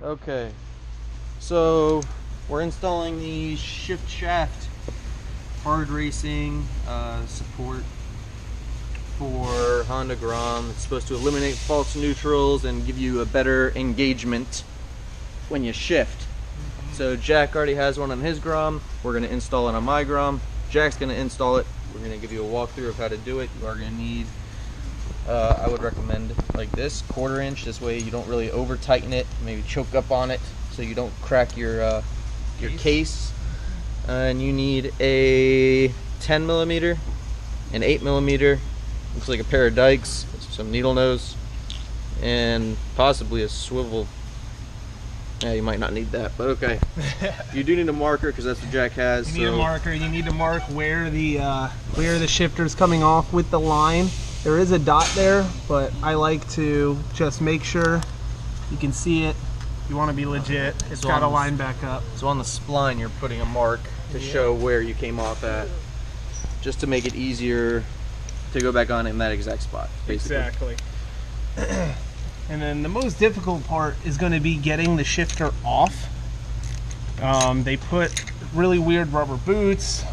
Okay, so we're installing the shift shaft hard racing support for Honda GROM. It's supposed to eliminate false neutrals and give you a better engagement when you shift. So Jack already has one on his GROM. We're going to install it on my GROM. Jack's going to install it. We're going to give you a walkthrough of how to do it. You are going to need, I would recommend like this, 1/4 inch. This way you don't really over tighten it, maybe choke up on it so you don't crack your case. And you need a 10mm, an 8mm, looks like a pair of dikes, some needle nose, and possibly a swivel. Yeah, you might not need that, but okay. You do need a marker because that's what Jack has. You need a marker. You need to mark where the shifter's coming off with the line. There is a dot there, but I like to just make sure you can see it. You want to be legit. It's got to line back up. So on the spline, you're putting a mark to show where you came off at, just to make it easier to go back on in that exact spot, basically. Exactly. And then the most difficult part is going to be getting the shifter off. They put really weird rubber boots,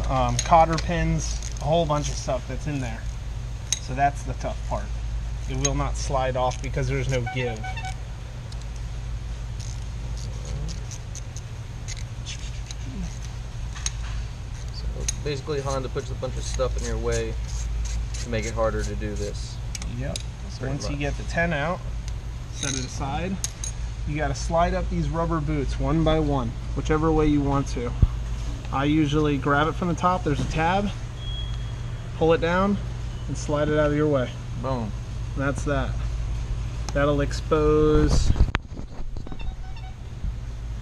cotter pins, a whole bunch of stuff that's in there. So that's the tough part. It will not slide off because there's no give. So basically Honda puts a bunch of stuff in your way to make it harder to do this. Yep. So once you get the 10 out, set it aside. You got to slide up these rubber boots one by one, whichever way you want to. I usually grab it from the top. There's a tab, pull it down, and slide it out of your way. Boom. That's that. That'll expose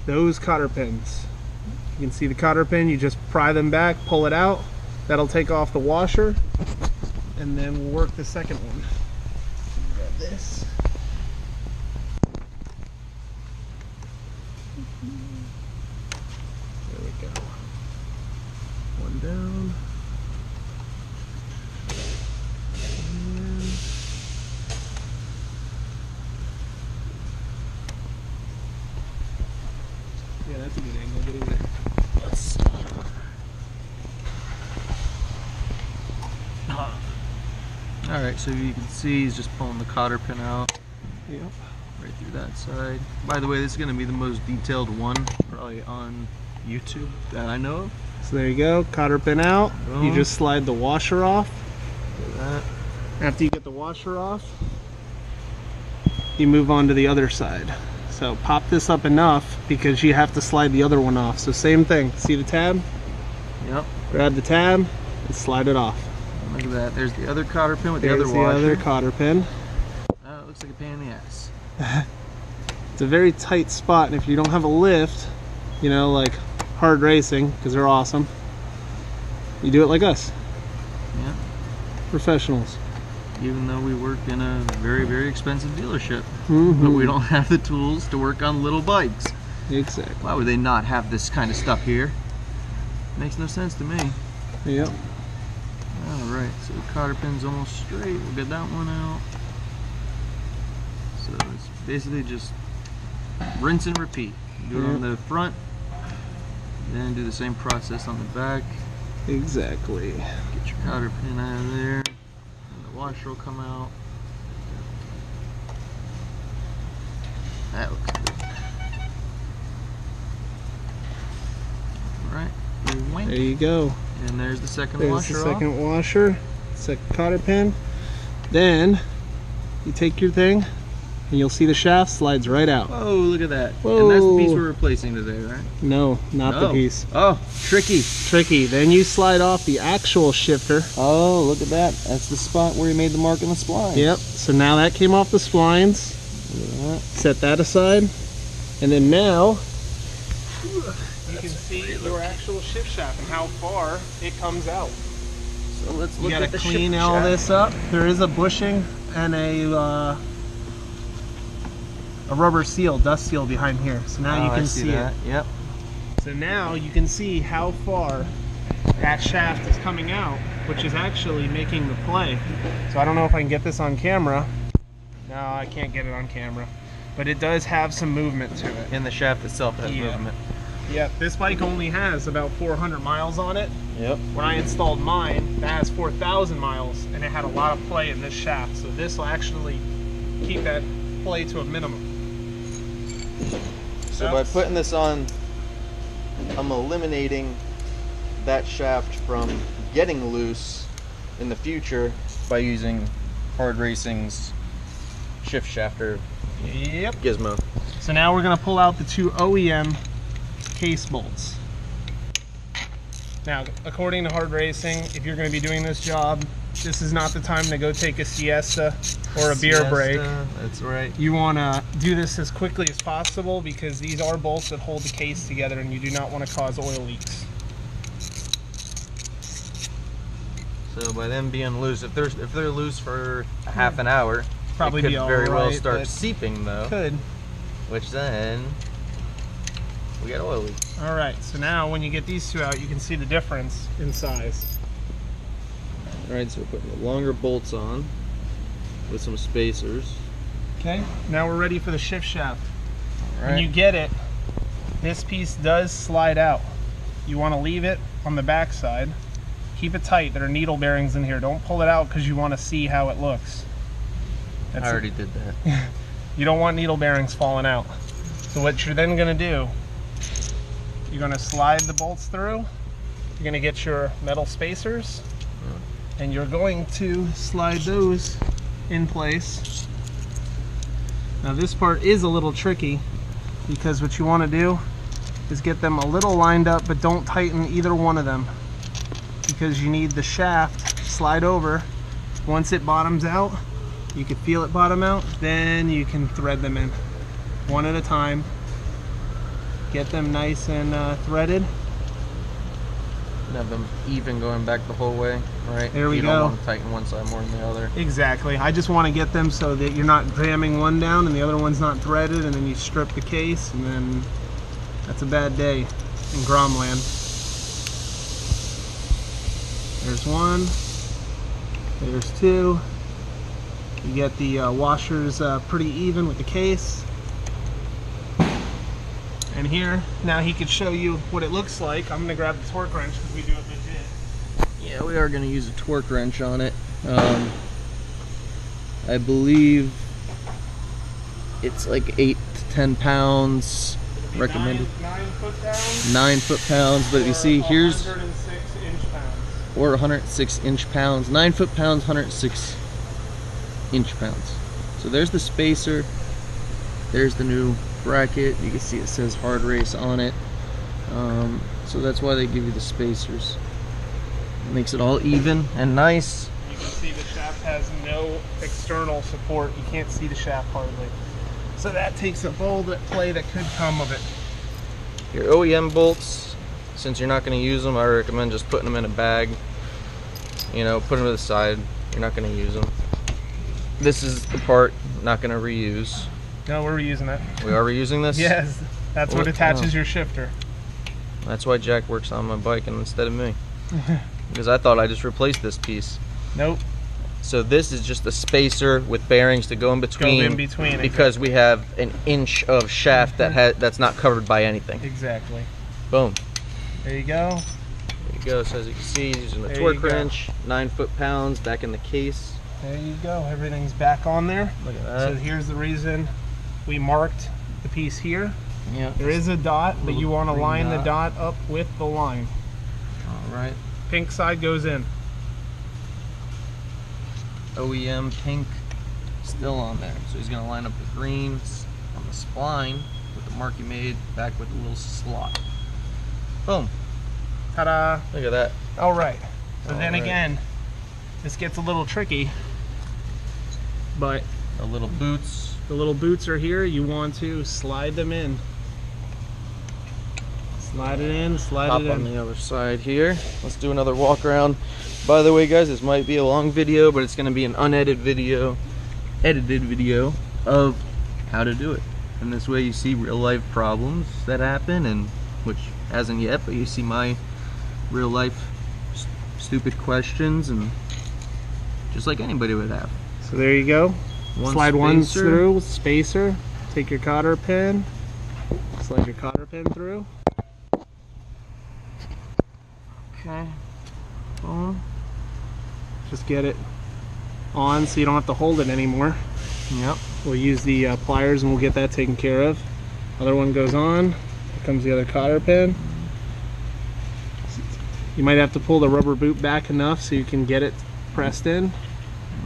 those cotter pins. You can see the cotter pin. You just pry them back, pull it out. That'll take off the washer, and then we'll work the second one. Grab this. There we go. One down. And yeah, that's a good angle. Get in there. Let's see. Alright, so you can see he's just pulling the cotter pin out. Yep. Right through that side. By the way, this is going to be the most detailed one probably on YouTube that I know of. So there you go, cotter pin out. Boom. You just slide the washer off. Look at that. After you get the washer off, you move on to the other side. So pop this up enough because you have to slide the other one off. So same thing, see the tab? Yep. Grab the tab and slide it off. Look at that. There's the other cotter pin with There's the other washer. the other cotter pin. Oh, it looks like a pain in the ass. It's a very tight spot, and if you don't have a lift, you know, like hard racing, because they're awesome, you do it like us. Yeah. Professionals. Even though we work in a very, very expensive dealership. But we don't have the tools to work on little bikes. Exactly. Why would they not have this kind of stuff here? Makes no sense to me. Yep. Alright, so the cotter pin's almost straight. We'll get that one out. So it's basically just rinse and repeat. Do it on the front, then do the same process on the back. Exactly. Get your cotter pin out of there, and the washer will come out. That looks good. Alright, There you go. and there's the second There's washer the off. second washer, second cotter pin. Then you take your thing and you'll see the shaft slides right out. Whoa, look at that. Whoa. And that's the piece we're replacing today, right? No, not the piece. Oh, tricky. Tricky. Then you slide off the actual shifter. Oh, look at that. That's the spot where you made the mark on the spline. Yep. So now that came off the splines. Look at that. Set that aside. And then now you can see your actual shift shaft and how far it comes out. So let's You look gotta at the clean shift all shaft. this up. There is a bushing and a rubber seal, dust seal behind here. So now you can see that. it. Yep. So now you can see how far that shaft is coming out, which is actually making the play. So I don't know if I can get this on camera. No, I can't get it on camera. but it does have some movement to it. In the shaft itself, it has movement. Yeah, this bike only has about 400 miles on it. Yep. When I installed mine, that has 4,000 miles, and it had a lot of play in this shaft. So this will actually keep that play to a minimum. So by putting this on, I'm eliminating that shaft from getting loose in the future by using Hard Racing's shift shafter gizmo. So now we're going to pull out the 2 OEM case bolts. Now, according to Hard Racing, if you're going to be doing this job, this is not the time to go take a siesta or a beer break. That's right. You want to do this as quickly as possible because these are bolts that hold the case together and you do not want to cause oil leaks. So by them being loose, if they're loose for a half an hour, probably it could be all very well right, start seeping though. Could. Which then we get oil leaks. All right, so now when you get these two out, you can see the difference in size. All right, so we're putting the longer bolts on with some spacers. Okay, now we're ready for the shift shaft. All right. When you get it, this piece does slide out. You want to leave it on the back side. Keep it tight. There are needle bearings in here. Don't pull it out because you want to see how it looks. I already did that. You don't want needle bearings falling out. So what you're then going to do, you're going to slide the bolts through. You're going to get your metal spacers, and you're going to slide those in place. Now this part is a little tricky because what you want to do is get them a little lined up, but don't tighten either one of them because you need the shaft to slide over. Once it bottoms out, you can feel it bottom out, then you can thread them in one at a time. Get them nice and threaded. And have them even going back the whole way, right? There we you go. don't want to tighten one side more than the other. Exactly. I just want to get them so that you're not jamming one down and the other one's not threaded, and then you strip the case, and then that's a bad day in Grom land. There's one. There's two. You get the washers pretty even with the case. And here, now he could show you what it looks like. I'm gonna grab the torque wrench because we do it legit. Yeah, we are going to use a torque wrench on it. I believe it's like 8 to 10 pounds recommended. 9 foot-pounds. 9 foot-pounds, but if you see, here's 106 inch-pounds. or 106 inch-pounds. 9 foot-pounds, 106 inch-pounds. So there's the spacer. There's the new bracket. You can see it says Hard Race on it. So that's why they give you the spacers. It makes it all even and nice. You can see the shaft has no external support. You can't see the shaft hardly. So that takes up all the play that could come of it. Your OEM bolts, since you're not going to use them, I recommend just putting them in a bag. You know, put them to the side. You're not going to use them. This is the part not going to reuse. No, we're reusing that. We are reusing this? Yes, that's what attaches your shifter. That's why Jack works on my bike instead of me. Because I thought I just replaced this piece. Nope. So this is just a spacer with bearings to go in between. Go in between, because we have an inch of shaft that's not covered by anything. Exactly. Boom. There you go. There you go. So as you can see, using the There torque you go. wrench, 9 foot-pounds back in the case. There you go. Everything's back on there. Look at that. So here's the reason we marked the piece here. Yeah. There is a dot, but you want to green line dot. the dot up with the line. All right. Pink side goes in. OEM pink still on there. So he's going to line up the greens on the spline with the mark he made back with the little slot. Boom. Ta-da. Look at that. All right. So All then right. again, this gets a little tricky, but The little boots. the little boots are here. You want to slide them in. Slide it in, slide Hop it on in. the other side here. Let's do another walk around. By the way, guys, this might be a long video, but it's going to be an edited video of how to do it. And this way you see real life problems that happen, and which hasn't yet, but you see my real life stupid questions, and just like anybody would have. So there you go. One Slide one spacer. through with spacer. Take your cotter pin, slide your cotter pin through. Okay. Boom. Just get it on so you don't have to hold it anymore. Yep. We'll use the pliers and we'll get that taken care of. Other one goes on. Here comes the other cotter pin. You might have to pull the rubber boot back enough so you can get it pressed in.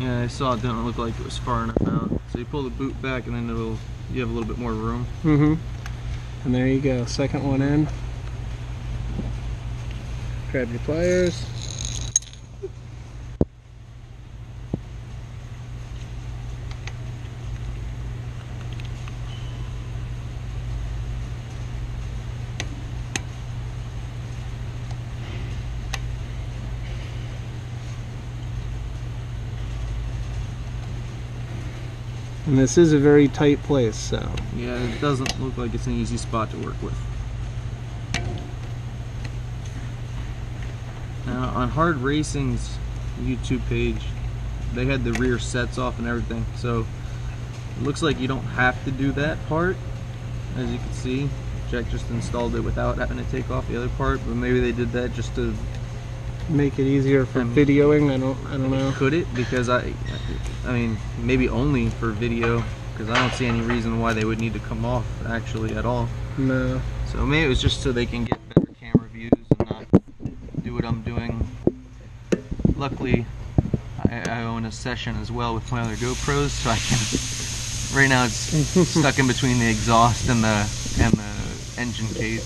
Yeah, I saw it didn't look like it was far enough out. So you pull the boot back and then you have a little bit more room. Mm-hmm. And there you go. Second one in. Grab your pliers. And this is a very tight place, so. Yeah, it doesn't look like it's an easy spot to work with. Now, on Hard Racing's YouTube page, they had the rear sets off and everything, so it looks like you don't have to do that part. As you can see, Jack just installed it without having to take off the other part, but maybe they did that just to make it easier for videoing. I don't know. Could it? Because I mean, maybe only for video, because I don't see any reason why they would need to come off actually at all. No. So maybe it was just so they can get better camera views and not do what I'm doing. Luckily, I own a Session as well with my other GoPros, so I can. Right now, it's stuck in between the exhaust and the engine case.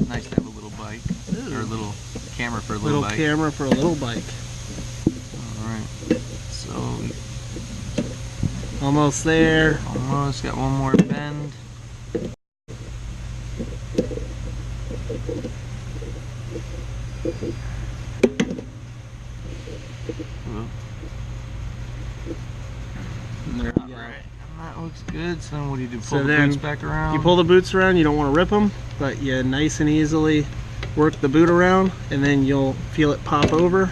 Nice to have a little bike. Or a little camera for a little bike. Little camera for a little bike. Alright, so almost there. Almost, got one more bend. And there we go. Alright, that looks good. So then what do you do? Pull So the then boots back around? You pull the boots around, you don't want to rip them, but you nice and easily work the boot around, and then you'll feel it pop over.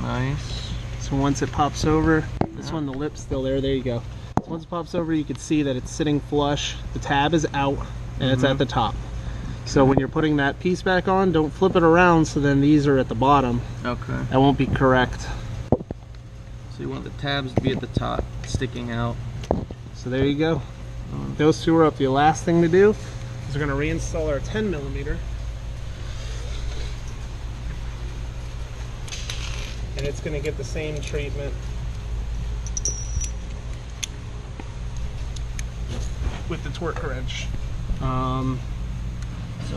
Nice. So once it pops over, this one, the lip's still there, there you go. So once it pops over, you can see that it's sitting flush, the tab is out, and it's at the top. So when you're putting that piece back on, don't flip it around so then these are at the bottom. Okay. That won't be correct. So you want the tabs to be at the top, sticking out. So there you go. Those two are up. The last thing to do is we're going to reinstall our 10mm. And it's going to get the same treatment with the torque wrench. So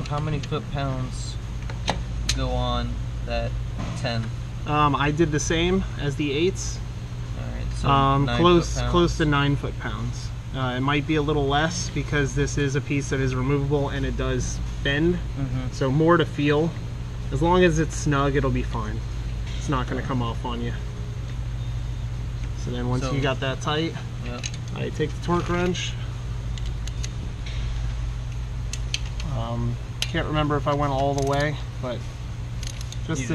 how many foot-pounds go on that 10? I did the same as the 8s. Alright, so close to 9 foot-pounds. It might be a little less because this is a piece that is removable and it does bend. So more to feel. As long as it's snug, it'll be fine. It's not going to come off on you. So then once you got that tight, I take the torque wrench. Can't remember if I went all the way, but just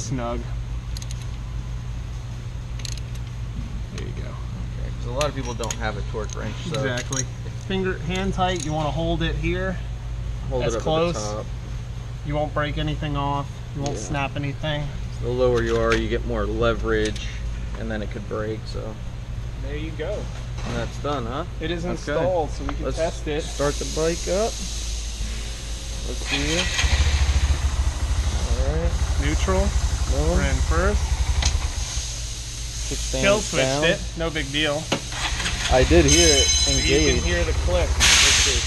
snug. There you go. Okay, because a lot of people don't have a torque wrench. So exactly. Hand tight. You want to hold it here. Hold it up close. at the top. You won't break anything off. You won't snap anything. So the lower you are, you get more leverage, and then it could break. So there you go. And that's done, huh? It is installed, so we can test it. Start the bike up. Let's see it. Alright. Neutral. Boom. We're in first. Kickstand Kill switched down. it. No big deal. I did hear it engage. You can hear the click. Let's see.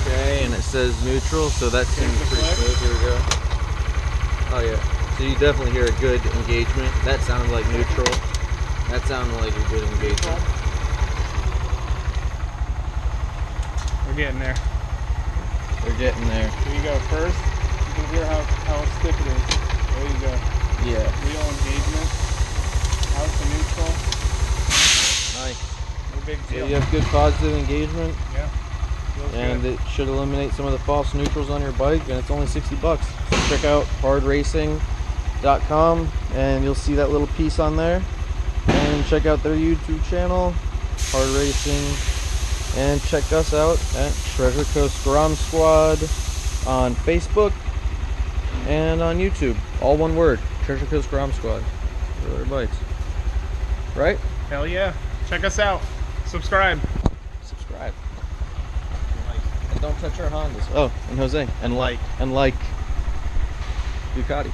Okay, and it says neutral, so that seems pretty smooth. Here we go. Oh yeah. So you definitely hear a good engagement. That sounded like neutral. That sounded like a good engagement. We're getting there. We're getting there. Here you go. First, you can hear how stiff it is. There you go. Yeah. Real engagement. Out to neutral. Nice. No big deal. So you have good positive engagement. Yeah. And it should eliminate some of the false neutrals on your bike, and it's only 60 bucks. So check out hardracing.com and you'll see that little piece on there. And and check out their YouTube channel, Hard Racing, and check us out at Treasure Coast GROM Squad on Facebook and on YouTube. All one word, Treasure Coast GROM Squad. Roller bites. Right? Hell yeah. Check us out. Subscribe. Subscribe. And don't touch our Hondas. Oh, and Jose. And like. Ducati.